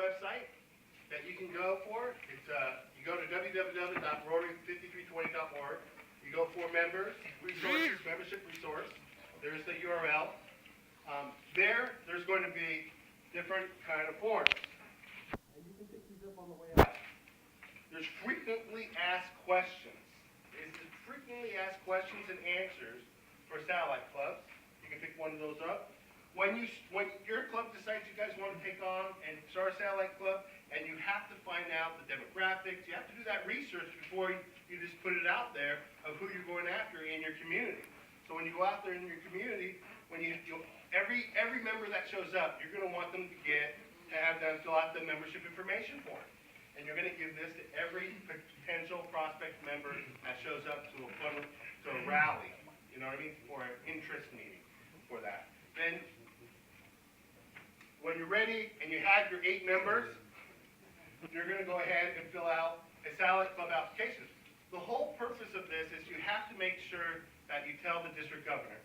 website that you can go for. It's you go to www.rotary5320.org. You go for members, resources, membership resource. There's the URL. There's going to be different kind of forms. And you can pick these up on the way out. There's frequently asked questions. It's frequently asked questions and answers for satellite clubs. You can pick one of those up. When your club decides you guys want to take on and start a satellite club, and you have to find out the demographics, you have to do that research before you just put it out there of who you're going after in your community. So when you go out there in your community, when every member that shows up, you're going to want them to have them fill out the membership information form. And you're going to give this to every potential prospect member that shows up to a rally, you know what I mean, or an interest meeting for that. Then, when you're ready and you have your 8 members, you're going to go ahead and fill out a satellite club application. The whole purpose of this is you have to make sure that you tell the district governor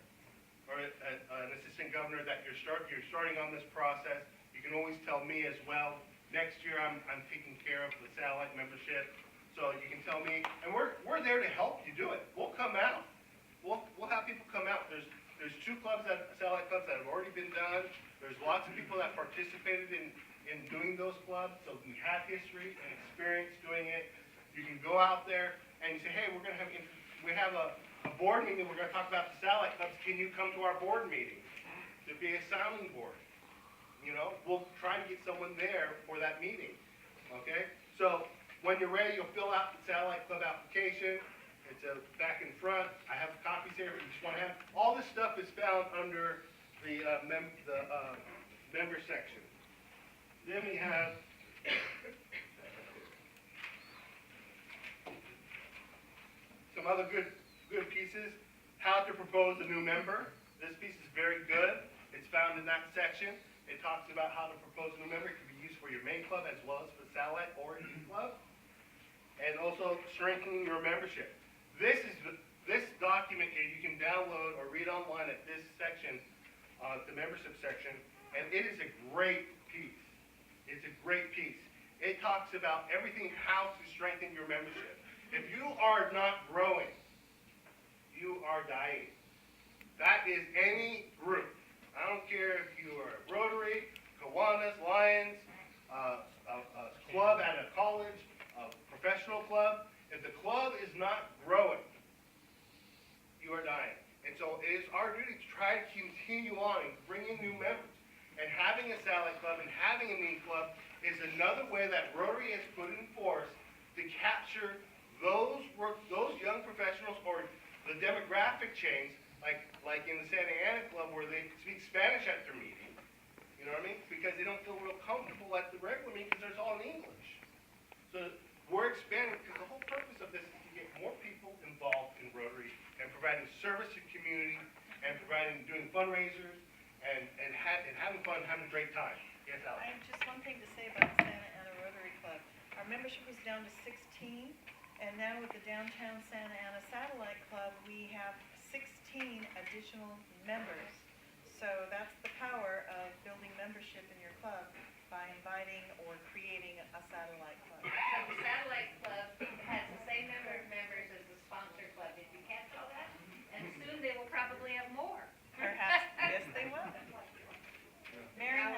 or an assistant governor that you're starting on this process. You can always tell me as well. Next year I'm taking care of the satellite membership, so you can tell me, and we're there to help you do it. We'll come out. We'll have people come out. There's 2 satellite clubs that have already been done. There's lots of people that participated in doing those clubs, so we have history and experience doing it. You can go out there and you say, hey, we have a board meeting, we're going to talk about the satellite clubs. Can you come to our board meeting to be a sounding board? You know, we'll try to get someone there for that meeting, okay? So when you're ready, you'll fill out the satellite club application. It's back in front. I have copies here if you just want to have. All this stuff is found under the member section. Then we have some other good pieces. How to propose a new member. This piece is very good. It's found in that section. It talks about how to propose a new member. It can be used for your main club as well as for satellite or youth club. And also strengthening your membership. This document here you can download or read online at this section, the membership section, and it is a great piece. It's a great piece. It talks about everything, how to strengthen your membership. If you are not growing, you are dying. That is any group. I don't care if you are Rotary, Kiwanis, Lions, a club at a college, a professional club. If the club is not growing, you are dying. And so it is our duty to try to continue on and bring in new members. And having a satellite club and having a main club is another way that Rotary has put in force to capture those young professionals or the demographic change, like in the Santa Ana Club where they speak Spanish at their meeting. You know what I mean? Because they don't feel real comfortable at the regular meeting because there's all in English. So we're expanding because the whole purpose of this is to get more people involved in Rotary and providing service to the community and doing fundraisers and having fun, having a great time. Yes, Alex? I have just one thing to say about the Santa Ana Rotary Club. Our membership was down to 16, and now with the Downtown Santa Ana Satellite Club, we have 16 additional members. So that's the power of building membership in your club by inviting or creating a satellite club. So the satellite club has the same number of members as the sponsor club. Did you catch all that? And soon they will probably have more. Perhaps, yes, they will. Mary, Are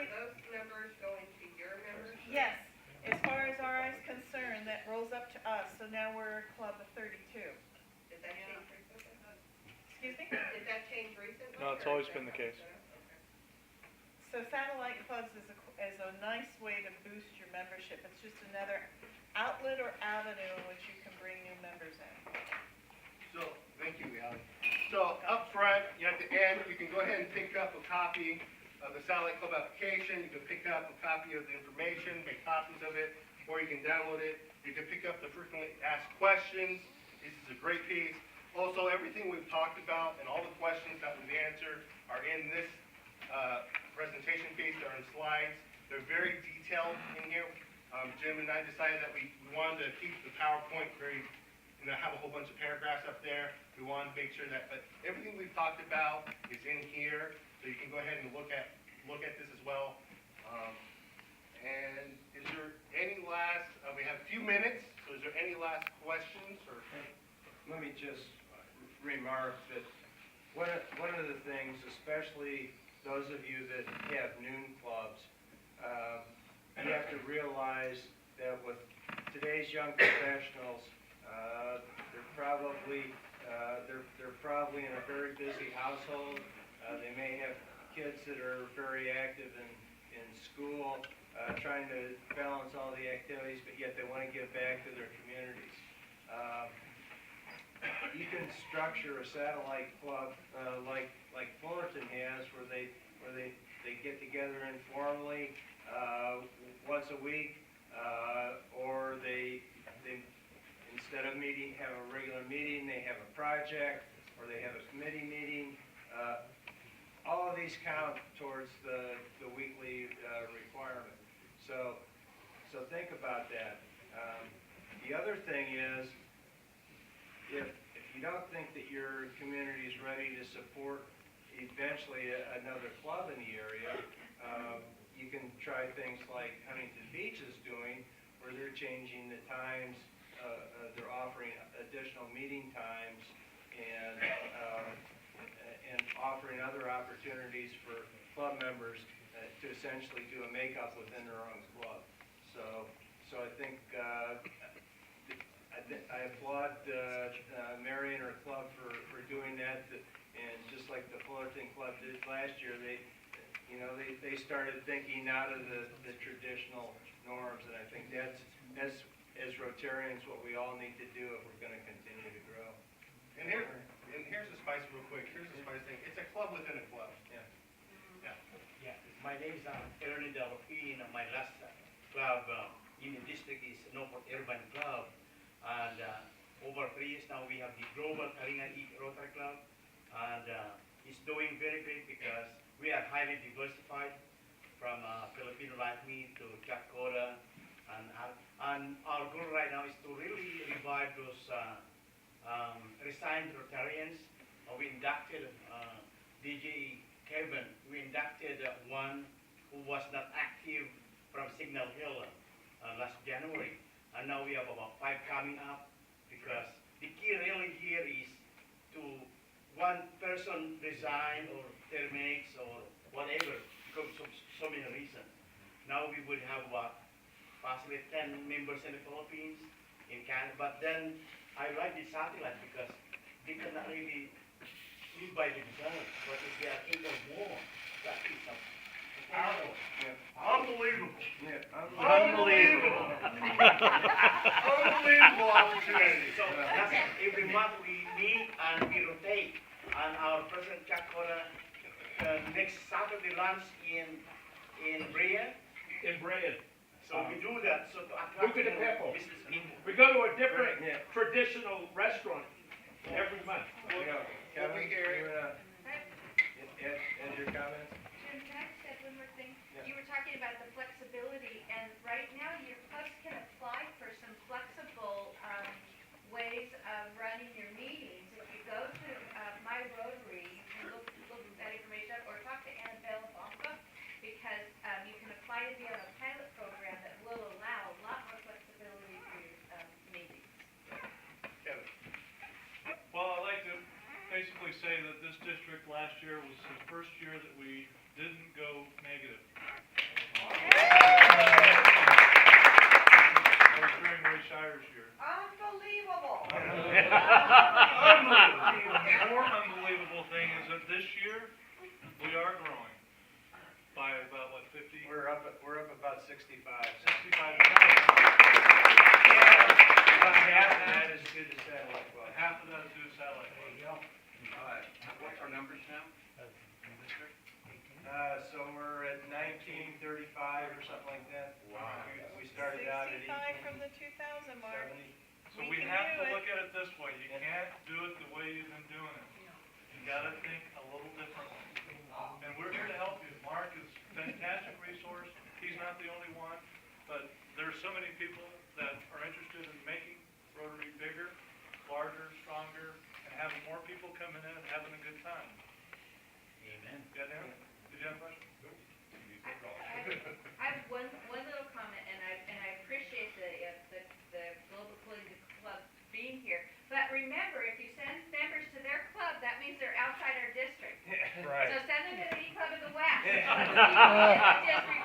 those numbers going to your members? yes, as far as RI is concerned, that rolls up to us, so now we're a club of 32. Did that change recently? Excuse me? Did that change recently? No, it's or always is been the that- case. okay. So satellite clubs is a nice way to boost your membership. It's just another outlet or avenue in which you can bring new members in. So, thank you, Alex. So up front, at the end, you can go ahead and pick up a copy of the satellite club application. You can pick up a copy of the information, make copies of it, or you can download it. You can pick up the frequently asked questions. This is a great piece. Also, everything we've talked about and all the questions that we've answered are in this presentation piece. They're in slides. They're very detailed in here. Jim and I decided that we wanted to keep the PowerPoint very, have a whole bunch of paragraphs up there. We wanted to make sure that, but everything we've talked about is in here, so you can go ahead and look at this as well. And is there any last, we have a few minutes, so is there any last questions or? Let me just remark that one of the things, especially those of you that have noon clubs, you have to realize that with today's young professionals, they're probably in a very busy household. They may have kids that are very active in school, trying to balance all the activities, but yet they want to give back to their communities. You can structure a satellite club like Fullerton has, where they get together informally once a week, or they instead of meeting, have a regular meeting, they have a project, or they have a committee meeting. All of these count towards the weekly requirement. So think about that. The other thing is, if you don't think that your community is ready to support eventually another club in the area, you can try things like Huntington Beach is doing, where they're changing the times, they're offering additional meeting times, and offering other opportunities for club members to essentially do a makeup within their own club. So I think I applaud Mary and her club for doing that, and just like the Fullerton Club did last year, they started thinking out of the traditional norms, and I think that's as Rotarians what we all need to do if we're going to continue to grow. And here's the spice real quick. Here's the spice thing. It's a club within a club. Yeah. Yeah, my name is Ernie Delphine. My last club in the district is Norfolk Urban Club. And over 3 years now, we have the Global Kalinga Rotary Club. And it's doing very great because we are highly diversified, from Filipino like me to Chakota. And our goal right now is to really revive those resigned Rotarians. We inducted DJ Kevin. We inducted one who was not active from Signal Hill last January. And now we have about 5 coming up, because the key really here is to one person resign or terminates or whatever, because of so many reasons. Now we would have about possibly 10 members in the Philippines, in Canada, but then I like the satellite because they cannot really live by themselves, but if they are able more, that is powerful. Unbelievable. Yeah, Unbelievable. Unbelievable opportunity. So that's every month we meet and we rotate, and our President Chakora next Saturday lunch in Brea. In Brandon. So we do that so to attract Look at the people. business people. We go to a different Yeah. traditional restaurant every month. Kevin, we hear it. you add your comments? Jim, can I just add one more thing? Yeah. You were talking about the flexibility, and right now your clubs can apply for some flexible ways of running your meetings. If you go to My Rotary, you can look that information up, or talk to Annabelle Bonka, because you can apply to be on a pilot program that will allow a lot more flexibility for your meetings. Kevin. Well, I'd like to basically say that this district last year was the first year that we didn't go negative. That was during Ray Shire's year. Unbelievable. Unbelievable. The more unbelievable thing is that this year, we are growing by about, what, 50? We're up about 65. 65. About half of that is due to satellite club. Half of that is due to satellite. What's our numbers now? So we're at 1935 or something like that. Wow. We started out at 65 from the 2000 mark. 70. So We we can have do to it. look at it this way. You can't do it the way you've been doing it. You gotta think a little differently. And we're here to help you. Mark is a fantastic resource. He's not the only one, but there's so many people that are interested in making Rotary bigger, larger, stronger, and having more people coming in and having a good time. Amen. Got him? Did you have a question? I Just